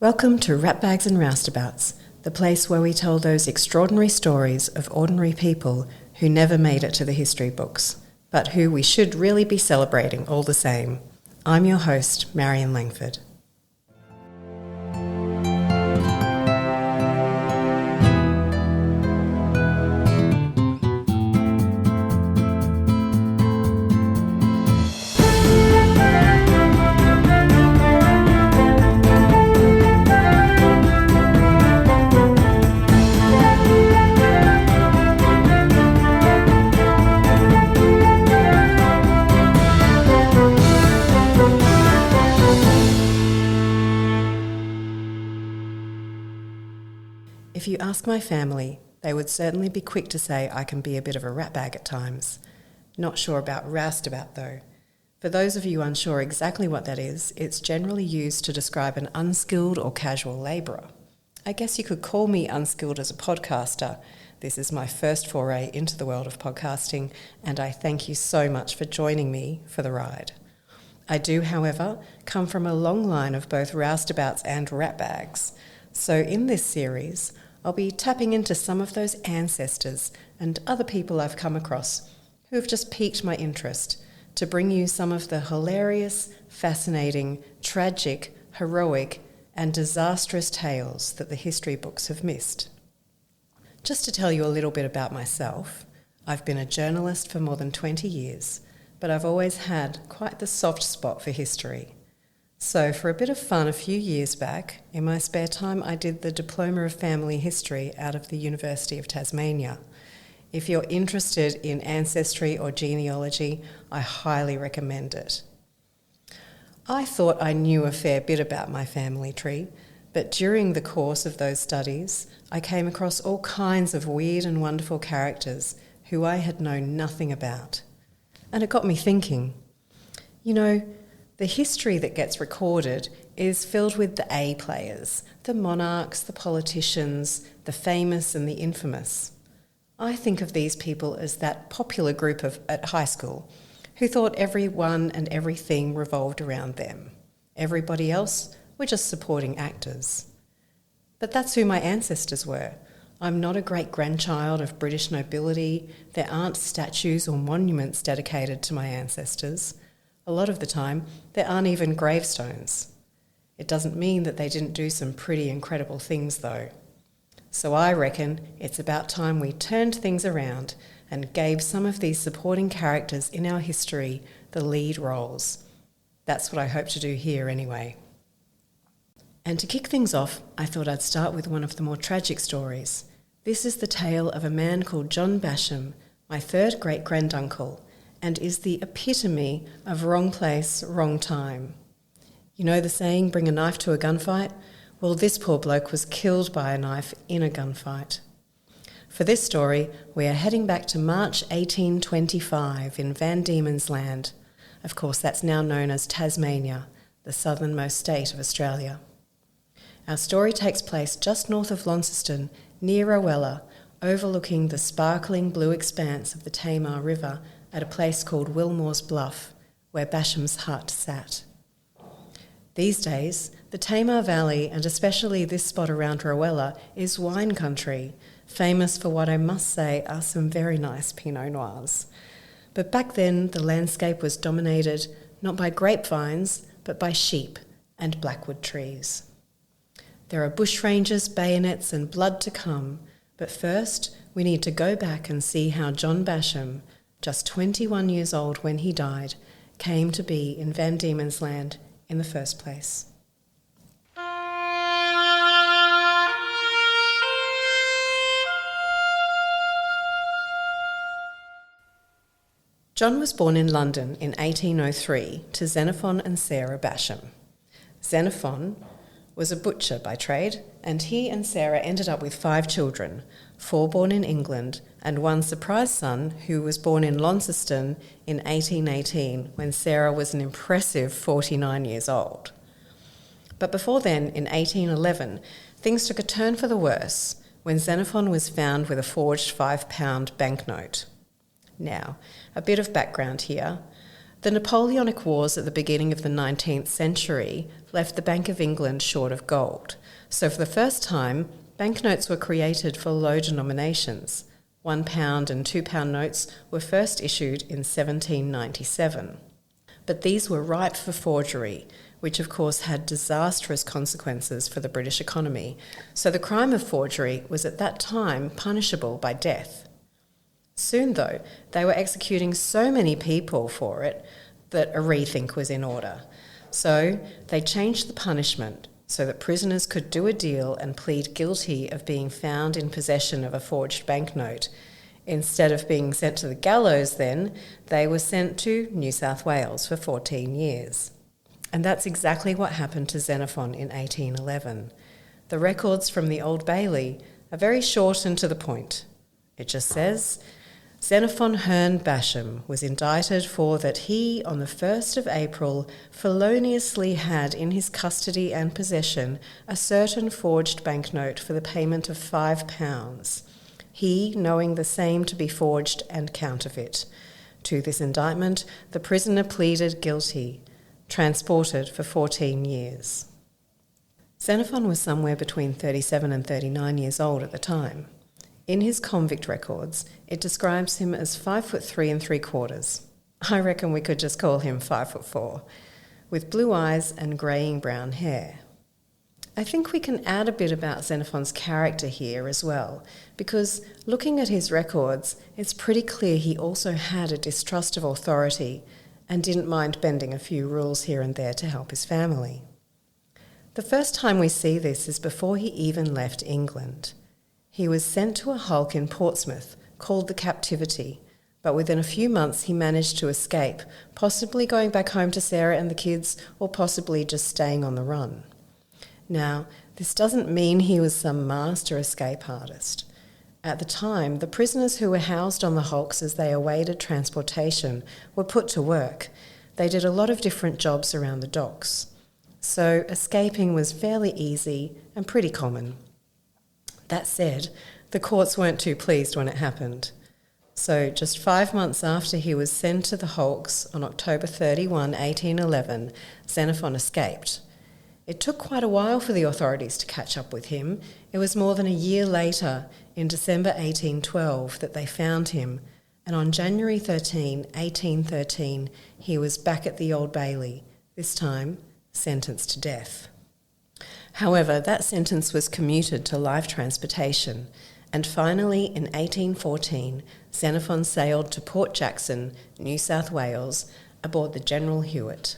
Welcome to Ratbags and Roustabouts, the place where we tell those extraordinary stories of ordinary people who never made it to the history books, but who we should really be celebrating all the same. I'm your host, Marion Langford. If you ask my family, they would certainly be quick to say I can be a bit of a ratbag at times. Not sure about roustabout though. For those of you unsure exactly what that is, it's generally used to describe an unskilled or casual labourer. I guess you could call me unskilled as a podcaster. This is my first foray into the world of podcasting, and I thank you so much for joining me for the ride. I do, however, come from a long line of both roustabouts and ratbags. So in this series, I'll be tapping into some of those ancestors and other people I've come across who have just piqued my interest to bring you some of the hilarious, fascinating, tragic, heroic and disastrous tales that the history books have missed. Just to tell you a little bit about myself, I've been a journalist for more than 20 years, but I've always had quite the soft spot for history. So for a bit of fun a few years back, in my spare time I did the Diploma of Family History out of the University of Tasmania. If you're interested in ancestry or genealogy, I highly recommend it. I thought I knew a fair bit about my family tree, but during the course of those studies, I came across all kinds of weird and wonderful characters who I had known nothing about. And it got me thinking, the history that gets recorded is filled with the A players, the monarchs, the politicians, the famous and the infamous. I think of these people as that popular group at high school who thought everyone and everything revolved around them. Everybody else were just supporting actors. But that's who my ancestors were. I'm not a great-grandchild of British nobility. There aren't statues or monuments dedicated to my ancestors. A lot of the time, there aren't even gravestones. It doesn't mean that they didn't do some pretty incredible things, though. So I reckon it's about time we turned things around and gave some of these supporting characters in our history the lead roles. That's what I hope to do here anyway. And to kick things off, I thought I'd start with one of the more tragic stories. This is the tale of a man called John Basham, my third great-granduncle, and is the epitome of wrong place, wrong time. You know the saying, bring a knife to a gunfight? Well, this poor bloke was killed by a knife in a gunfight. For this story, we are heading back to March 1825 in Van Diemen's Land. Of course, that's now known as Tasmania, the southernmost state of Australia. Our story takes place just north of Launceston, near Rowella, overlooking the sparkling blue expanse of the Tamar River at a place called Wilmore's Bluff, where Basham's hut sat. These days, the Tamar Valley, and especially this spot around Rowella, is wine country, famous for what I must say are some very nice Pinot Noirs. But back then, the landscape was dominated not by grapevines, but by sheep and blackwood trees. There are bushrangers, bayonets, and blood to come, but first, we need to go back and see how John Basham, just 21 years old when he died, came to be in Van Diemen's Land in the first place. John was born in London in 1803 to Xenophon and Sarah Basham. Xenophon was a butcher by trade, and he and Sarah ended up with 5 children, 4 born in England and 1 surprise son who was born in Launceston in 1818 when Sarah was an impressive 49 years old. But before then, in 1811, things took a turn for the worse when Xenophon was found with a forged £5 banknote. Now, a bit of background here. The Napoleonic Wars at the beginning of the 19th century left the Bank of England short of gold. So for the first time, banknotes were created for low denominations. £1 and £2 notes were first issued in 1797. But these were ripe for forgery, which of course had disastrous consequences for the British economy. So the crime of forgery was at that time punishable by death. Soon, though, they were executing so many people for it that a rethink was in order. So they changed the punishment so that prisoners could do a deal and plead guilty of being found in possession of a forged banknote. Instead of being sent to the gallows then, they were sent to New South Wales for 14 years. And that's exactly what happened to Xenophon in 1811. The records from the Old Bailey are very short and to the point. It just says, Xenophon John Basham was indicted for that he, on the 1st of April, feloniously had in his custody and possession a certain forged banknote for the payment of £5. He, knowing the same to be forged and counterfeit. To this indictment, the prisoner pleaded guilty, transported for 14 years. Xenophon was somewhere between 37 and 39 years old at the time. In his convict records, it describes him as 5'3" and 3/4. I reckon we could just call him 5'4", with blue eyes and greying brown hair. I think we can add a bit about Xenophon's character here as well, because looking at his records, it's pretty clear he also had a distrust of authority and didn't mind bending a few rules here and there to help his family. The first time we see this is before he even left England. He was sent to a hulk in Portsmouth called the Captivity, but within a few months he managed to escape, possibly going back home to Sarah and the kids, or possibly just staying on the run. Now, this doesn't mean he was some master escape artist. At the time, the prisoners who were housed on the hulks as they awaited transportation were put to work. They did a lot of different jobs around the docks. So escaping was fairly easy and pretty common. That said, the courts weren't too pleased when it happened. So just 5 months after he was sent to the hulks on October 31, 1811, Xenophon escaped. It took quite a while for the authorities to catch up with him. It was more than a year later, in December 1812, that they found him, and on January 13, 1813, he was back at the Old Bailey, this time sentenced to death. However, that sentence was commuted to life transportation, and finally in 1814, Xenophon sailed to Port Jackson, New South Wales, aboard the General Hewitt.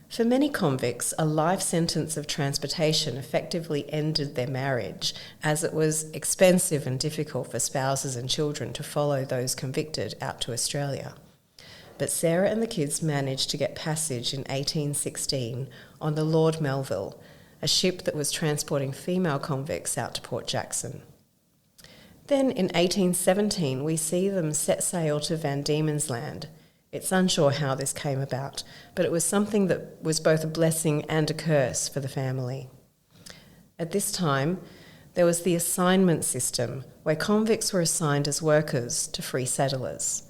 For many convicts, a life sentence of transportation effectively ended their marriage, as it was expensive and difficult for spouses and children to follow those convicted out to Australia. But Sarah and the kids managed to get passage in 1816 on the Lord Melville, a ship that was transporting female convicts out to Port Jackson. Then in 1817 we see them set sail to Van Diemen's Land. It's unsure how this came about, but it was something that was both a blessing and a curse for the family. At this time, there was the assignment system, where convicts were assigned as workers to free settlers.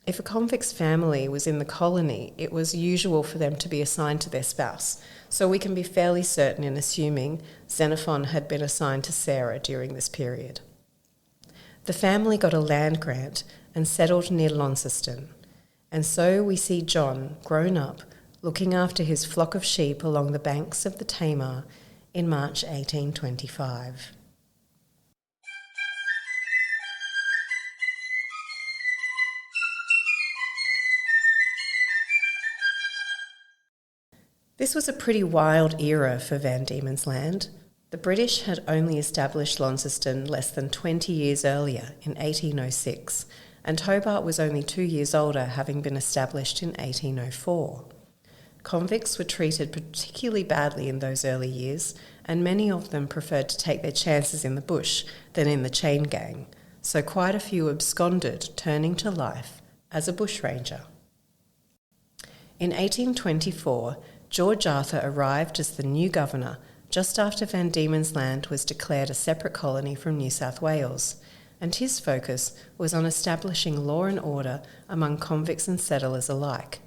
If a convict's family was in the colony, it was usual for them to be assigned to their spouse, so we can be fairly certain in assuming Xenophon had been assigned to Sarah during this period. The family got a land grant and settled near Launceston. And so we see John, grown up, looking after his flock of sheep along the banks of the Tamar in March 1825. This was a pretty wild era for Van Diemen's Land. The British had only established Launceston less than 20 years earlier, in 1806, and Hobart was only 2 years older, having been established in 1804. Convicts were treated particularly badly in those early years, and many of them preferred to take their chances in the bush than in the chain gang, so quite a few absconded, turning to life as a bushranger. In 1824, George Arthur arrived as the new governor just after Van Diemen's Land was declared a separate colony from New South Wales, and his focus was on establishing law and order among convicts and settlers alike.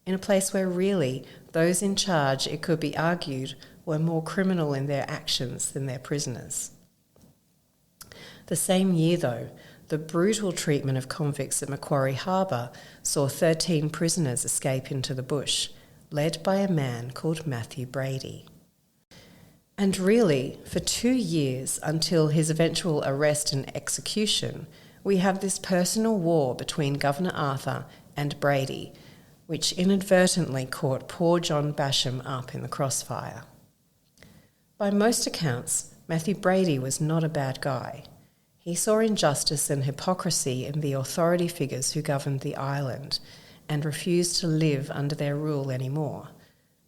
in a place where really those in charge, it could be argued, were more criminal in their actions than their prisoners. The same year, though, the brutal treatment of convicts at Macquarie Harbour saw 13 prisoners escape into the bush, led by a man called Matthew Brady. And really, for 2 years until his eventual arrest and execution, we have this personal war between Governor Arthur and Brady, which inadvertently caught poor John Basham up in the crossfire. By most accounts, Matthew Brady was not a bad guy. He saw injustice and hypocrisy in the authority figures who governed the island and refused to live under their rule anymore.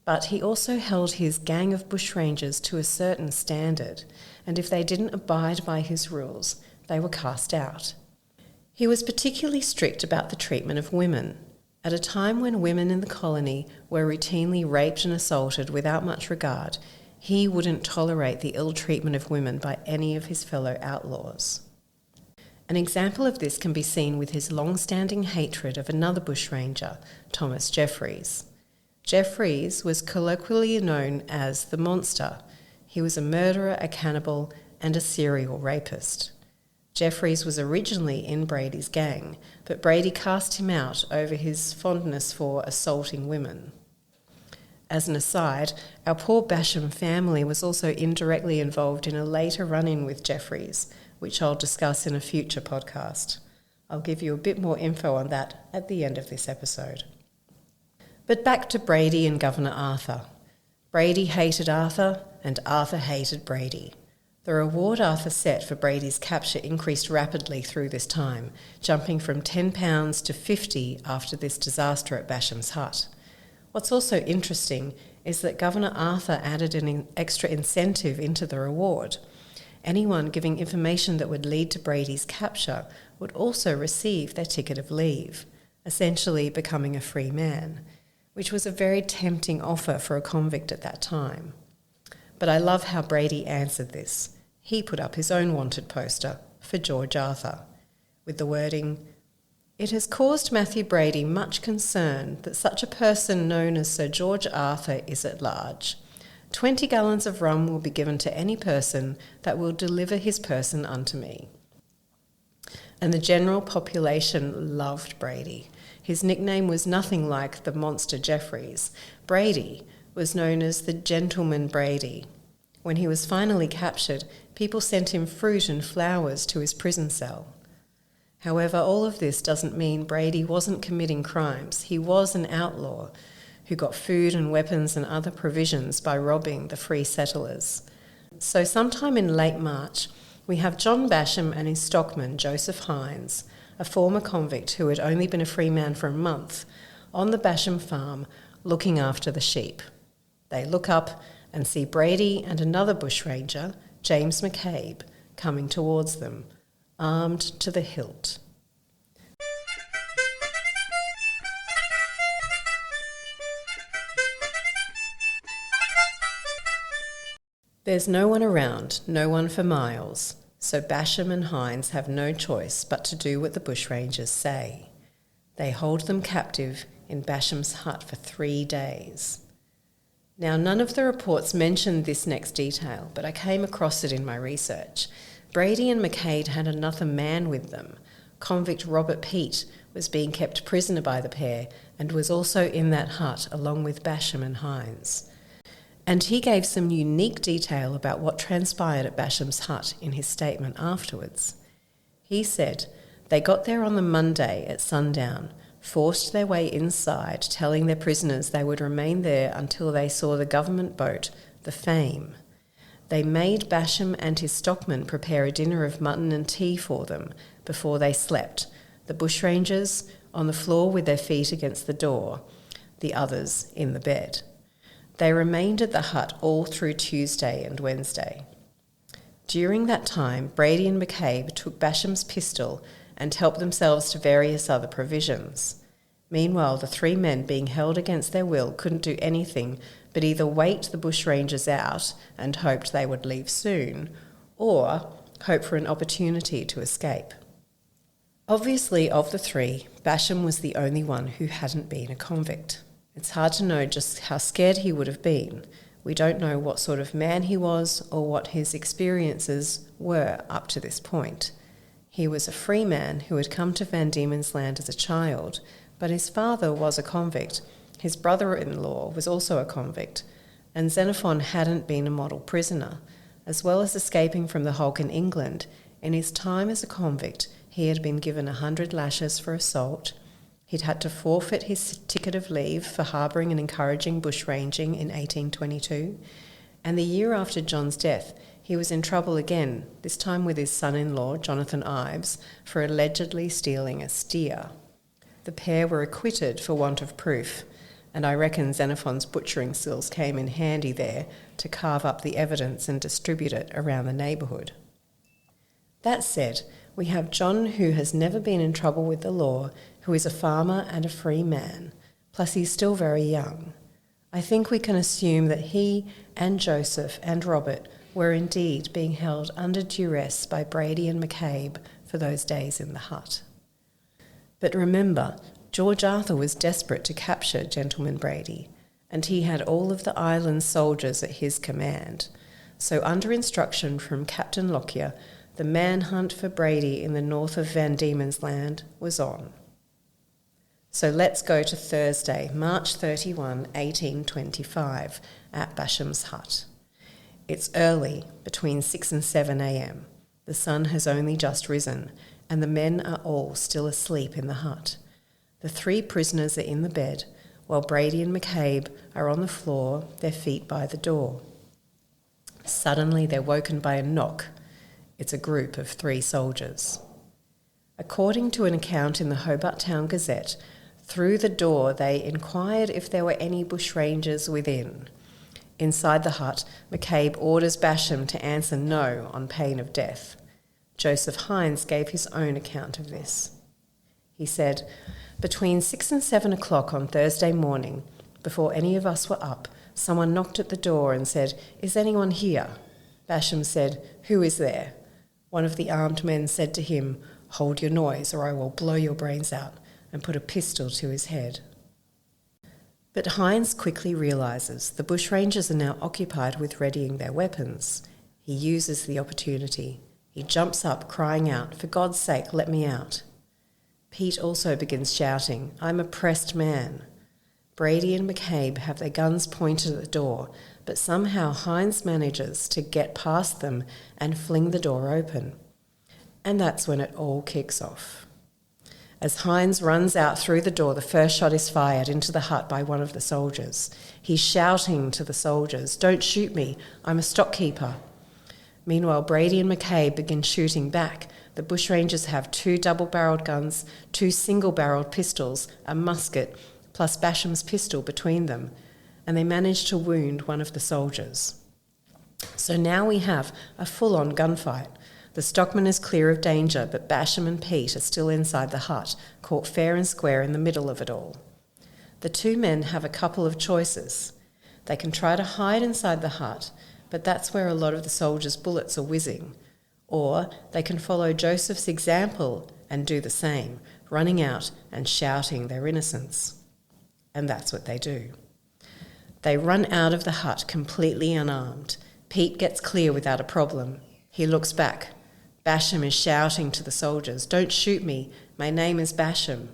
But he also held his gang of bushrangers to a certain standard, and if they didn't abide by his rules, they were cast out. He was particularly strict about the treatment of women. At a time when women in the colony were routinely raped and assaulted without much regard, he wouldn't tolerate the ill treatment of women by any of his fellow outlaws. An example of this can be seen with his long-standing hatred of another bushranger, Thomas Jeffries. Jeffries was colloquially known as the Monster. He was a murderer, a cannibal, and a serial rapist. Jeffries was originally in Brady's gang, but Brady cast him out over his fondness for assaulting women. As an aside, our poor Basham family was also indirectly involved in a later run-in with Jeffries, which I'll discuss in a future podcast. I'll give you a bit more info on that at the end of this episode. But back to Brady and Governor Arthur. Brady hated Arthur, and Arthur hated Brady. The reward Arthur set for Brady's capture increased rapidly through this time, jumping from £10 to $50 after this disaster at Basham's hut. What's also interesting is that Governor Arthur added an extra incentive into the reward. Anyone giving information that would lead to Brady's capture would also receive their ticket of leave, essentially becoming a free man, which was a very tempting offer for a convict at that time. But I love how Brady answered this. He put up his own wanted poster for George Arthur, with the wording, "It has caused Matthew Brady much concern that such a person known as Sir George Arthur is at large. 20 gallons of rum will be given to any person that will deliver his person unto me." And the general population loved Brady. His nickname was nothing like the monster Jeffries. Brady was known as the Gentleman Brady. When he was finally captured, people sent him fruit and flowers to his prison cell. However, all of this doesn't mean Brady wasn't committing crimes. He was an outlaw who got food and weapons and other provisions by robbing the free settlers. So sometime in late March, we have John Basham and his stockman, Joseph Hindes, a former convict who had only been a free man for a month, on the Basham farm looking after the sheep. They look up and see Brady and another bushranger, James McCabe, coming towards them, armed to the hilt. There's no one around, no one for miles, so Basham and Hindes have no choice but to do what the bushrangers say. They hold them captive in Basham's hut for 3 days. Now, none of the reports mentioned this next detail, but I came across it in my research. Brady and McCabe had another man with them. Convict Robert Peat was being kept prisoner by the pair and was also in that hut along with Basham and Hindes. And he gave some unique detail about what transpired at Basham's hut in his statement afterwards. He said, "They got there on the Monday at sundown, forced their way inside, telling their prisoners they would remain there until they saw the government boat, the Fame. They made Basham and his stockman prepare a dinner of mutton and tea for them before they slept, the bushrangers on the floor with their feet against the door, the others in the bed. They remained at the hut all through Tuesday and Wednesday. During that time, Brady and McCabe took Basham's pistol and helped themselves to various other provisions. Meanwhile, the 3 men being held against their will couldn't do anything but either wait the bushrangers out and hoped they would leave soon, or hope for an opportunity to escape. Obviously, of the 3, Basham was the only one who hadn't been a convict, It's hard to know just how scared he would have been. We don't know what sort of man he was or what his experiences were up to this point. He was a free man who had come to Van Diemen's Land as a child, but his father was a convict. His brother-in-law was also a convict, and Xenophon hadn't been a model prisoner. As well as escaping from the hulk in England, in his time as a convict, he had been given 100 lashes for assault. He'd had to forfeit his ticket of leave for harbouring and encouraging bushranging in 1822. And the year after John's death, he was in trouble again, this time with his son-in-law, Jonathan Ives, for allegedly stealing a steer. The pair were acquitted for want of proof, and I reckon Xenophon's butchering skills came in handy there to carve up the evidence and distribute it around the neighbourhood. That said, we have John, who has never been in trouble with the law, who is a farmer and a free man, plus he's still very young. I think we can assume that he and Joseph and Robert were indeed being held under duress by Brady and McCabe for those days in the hut. But remember, George Arthur was desperate to capture Gentleman Brady, and he had all of the island's soldiers at his command. So under instruction from Captain Lockyer, the manhunt for Brady in the north of Van Diemen's Land was on. So let's go to Thursday, March 31, 1825, at Basham's hut. It's early, between 6 and 7 a.m. The sun has only just risen, and the men are all still asleep in the hut. The 3 prisoners are in the bed, while Brady and McCabe are on the floor, their feet by the door. Suddenly they're woken by a knock. It's a group of 3 soldiers. According to an account in the Hobart Town Gazette, through the door they inquired if there were any bushrangers within. Inside the hut, McCabe orders Basham to answer no on pain of death. Joseph Hindes gave his own account of this. He said, "Between 6 and 7 o'clock on Thursday morning, before any of us were up, someone knocked at the door and said, 'Is anyone here?' Basham said, 'Who is there?' One of the armed men said to him, 'Hold your noise or I will blow your brains out,' and put a pistol to his head." But Hindes quickly realises the bushrangers are now occupied with readying their weapons. He uses the opportunity. He jumps up, crying out, "For God's sake, let me out." Pete also begins shouting, "I'm a pressed man." Brady and McCabe have their guns pointed at the door, but somehow Hindes manages to get past them and fling the door open. And that's when it all kicks off. As Hindes runs out through the door, the first shot is fired into the hut by one of the soldiers. He's shouting to the soldiers, "Don't shoot me, I'm a stockkeeper." Meanwhile, Brady and McCabe begin shooting back. The bushrangers have 2 double-barreled guns, 2 single-barreled pistols, a musket, plus Basham's pistol between them, and they manage to wound one of the soldiers. So now we have a full-on gunfight. The stockman is clear of danger, but Basham and Pete are still inside the hut, caught fair and square in the middle of it all. The 2 men have a couple of choices. They can try to hide inside the hut, but that's where a lot of the soldiers' bullets are whizzing. Or they can follow Joseph's example and do the same, running out and shouting their innocence. And that's what they do. They run out of the hut completely unarmed. Pete gets clear without a problem. He looks back. Basham is shouting to the soldiers, "Don't shoot me, my name is Basham."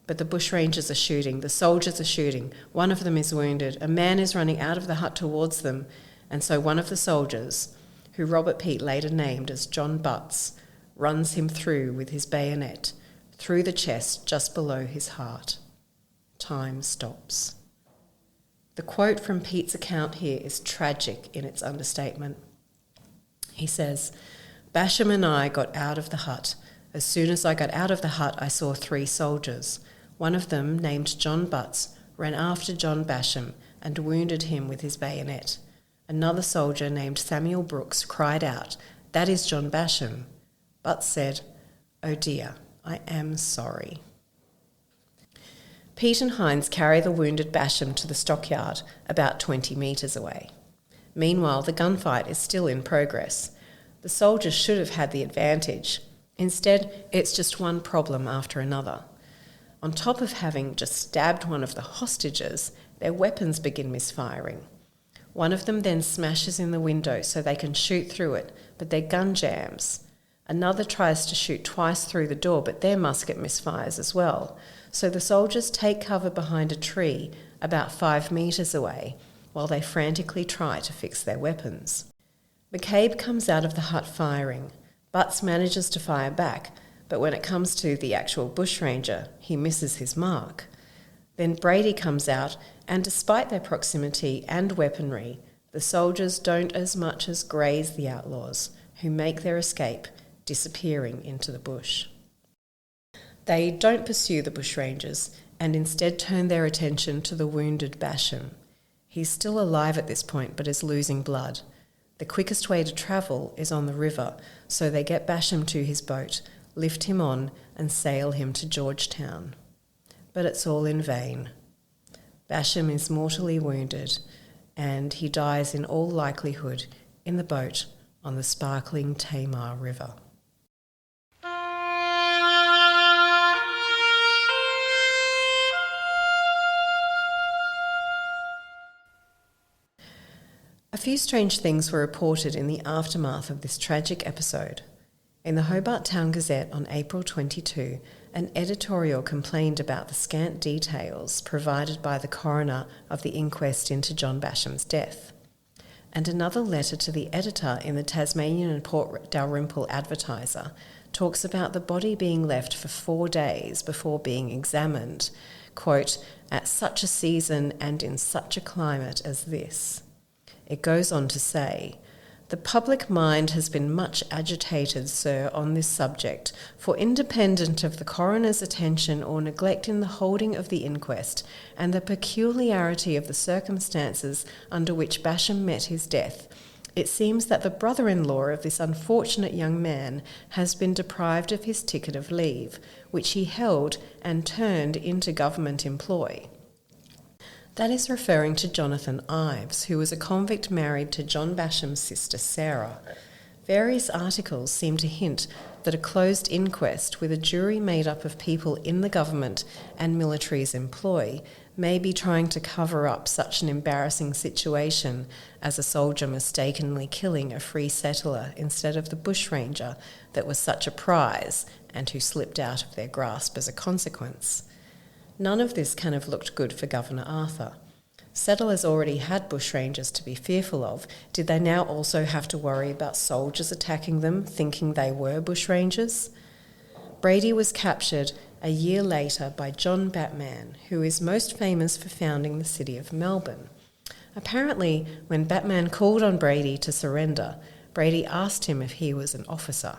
But the bushrangers are shooting, the soldiers are shooting, one of them is wounded, a man is running out of the hut towards them, and so one of the soldiers, who Robert Pete later named as John Butts, runs him through with his bayonet, through the chest just below his heart. Time stops. The quote from Pete's account here is tragic in its understatement. He says, "Basham and I got out of the hut. As soon as I got out of the hut, I saw 3 soldiers. One of them, named John Butts, ran after John Basham and wounded him with his bayonet. Another soldier named Samuel Brooks cried out, 'That is John Basham.' Butts said, 'Oh dear, I am sorry.'" Pete and Hindes carry the wounded Basham to the stockyard, about 20 metres away. Meanwhile, the gunfight is still in progress. The soldiers should have had the advantage. Instead, it's just one problem after another. On top of having just stabbed one of the hostages, their weapons begin misfiring. One of them then smashes in the window so they can shoot through it, but their gun jams. Another tries to shoot twice through the door, but their musket misfires as well. So the soldiers take cover behind a tree about 5 metres away while they frantically try to fix their weapons. McCabe comes out of the hut firing. Butts manages to fire back, but when it comes to the actual bushranger, he misses his mark. Then Brady comes out, and despite their proximity and weaponry, the soldiers don't as much as graze the outlaws, who make their escape, disappearing into the bush. They don't pursue the bushrangers, and instead turn their attention to the wounded Basham. He's still alive at this point, but is losing blood. The quickest way to travel is on the river, so they get Basham to his boat, lift him on, and sail him to Georgetown. But it's all in vain. Basham is mortally wounded, and he dies in all likelihood in the boat on the sparkling Tamar River. A few strange things were reported in the aftermath of this tragic episode. In the Hobart Town Gazette on April 22, an editorial complained about the scant details provided by the coroner of the inquest into John Basham's death. And another letter to the editor in the Tasmanian and Port Dalrymple Advertiser talks about the body being left for 4 days before being examined, quote, at such a season and in such a climate as this. It goes on to say, the public mind has been much agitated, sir, on this subject, for independent of the coroner's attention or neglect in the holding of the inquest, and the peculiarity of the circumstances under which Basham met his death, it seems that the brother-in-law of this unfortunate young man has been deprived of his ticket of leave, which he held and turned into government employ. That is referring to Jonathan Ives, who was a convict married to John Basham's sister Sarah. Various articles seem to hint that a closed inquest with a jury made up of people in the government and military's employ may be trying to cover up such an embarrassing situation as a soldier mistakenly killing a free settler instead of the bushranger that was such a prize and who slipped out of their grasp as a consequence. None of this can have looked good for Governor Arthur. Settlers already had bushrangers to be fearful of. Did they now also have to worry about soldiers attacking them, thinking they were bushrangers? Brady was captured a year later by John Basham, who is most famous for founding the city of Melbourne. Apparently, when Basham called on Brady to surrender, Brady asked him if he was an officer.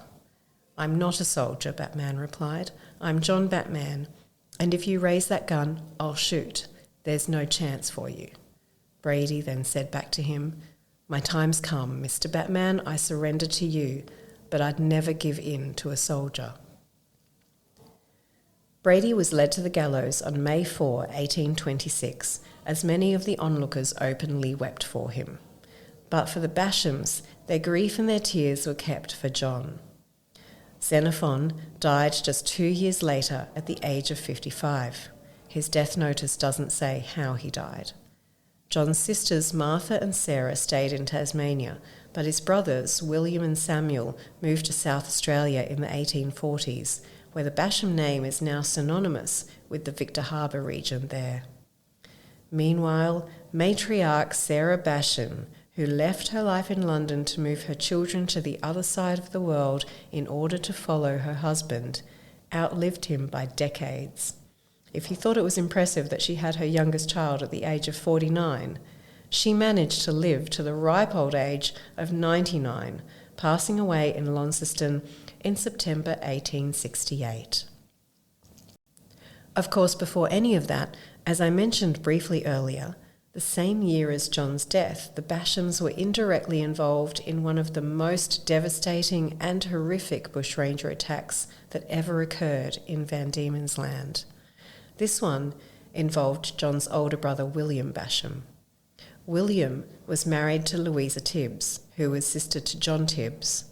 "I'm not a soldier," Basham replied. "I'm John Basham. And if you raise that gun, I'll shoot. There's no chance for you." Brady then said back to him, "My time's come, Mr. Basham. I surrender to you, but I'd never give in to a soldier." Brady was led to the gallows on May 4, 1826, as many of the onlookers openly wept for him. But for the Bashams, their grief and their tears were kept for John. Xenophon died just 2 years later at the age of 55. His death notice doesn't say how he died. John's sisters Martha and Sarah stayed in Tasmania, but his brothers, William and Samuel, moved to South Australia in the 1840s, where the Basham name is now synonymous with the Victor Harbour region there. Meanwhile, matriarch Sarah Basham, who left her life in London to move her children to the other side of the world in order to follow her husband, outlived him by decades. If you thought it was impressive that she had her youngest child at the age of 49, she managed to live to the ripe old age of 99, passing away in Launceston in September 1868. Of course, before any of that, as I mentioned briefly earlier, the same year as John's death, the Bashams were indirectly involved in one of the most devastating and horrific bushranger attacks that ever occurred in Van Diemen's Land. This one involved John's older brother William Basham. William was married to Louisa Tibbs, who was sister to John Tibbs.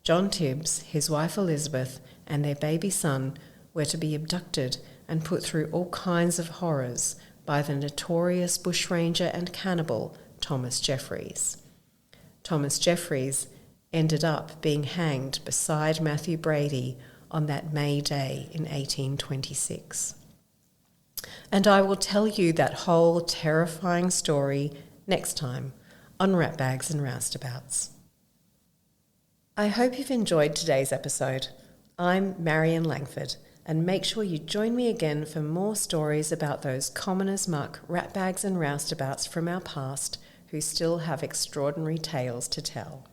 John Tibbs, his wife Elizabeth, and their baby son were to be abducted and put through all kinds of horrors by the notorious bushranger and cannibal Thomas Jeffries. Thomas Jeffries ended up being hanged beside Matthew Brady on that May Day in 1826. And I will tell you that whole terrifying story next time on Rat Bags and Roustabouts. I hope you've enjoyed today's episode. I'm Marion Langford, and make sure you join me again for more stories about those common as muck rat bags and roustabouts from our past who still have extraordinary tales to tell.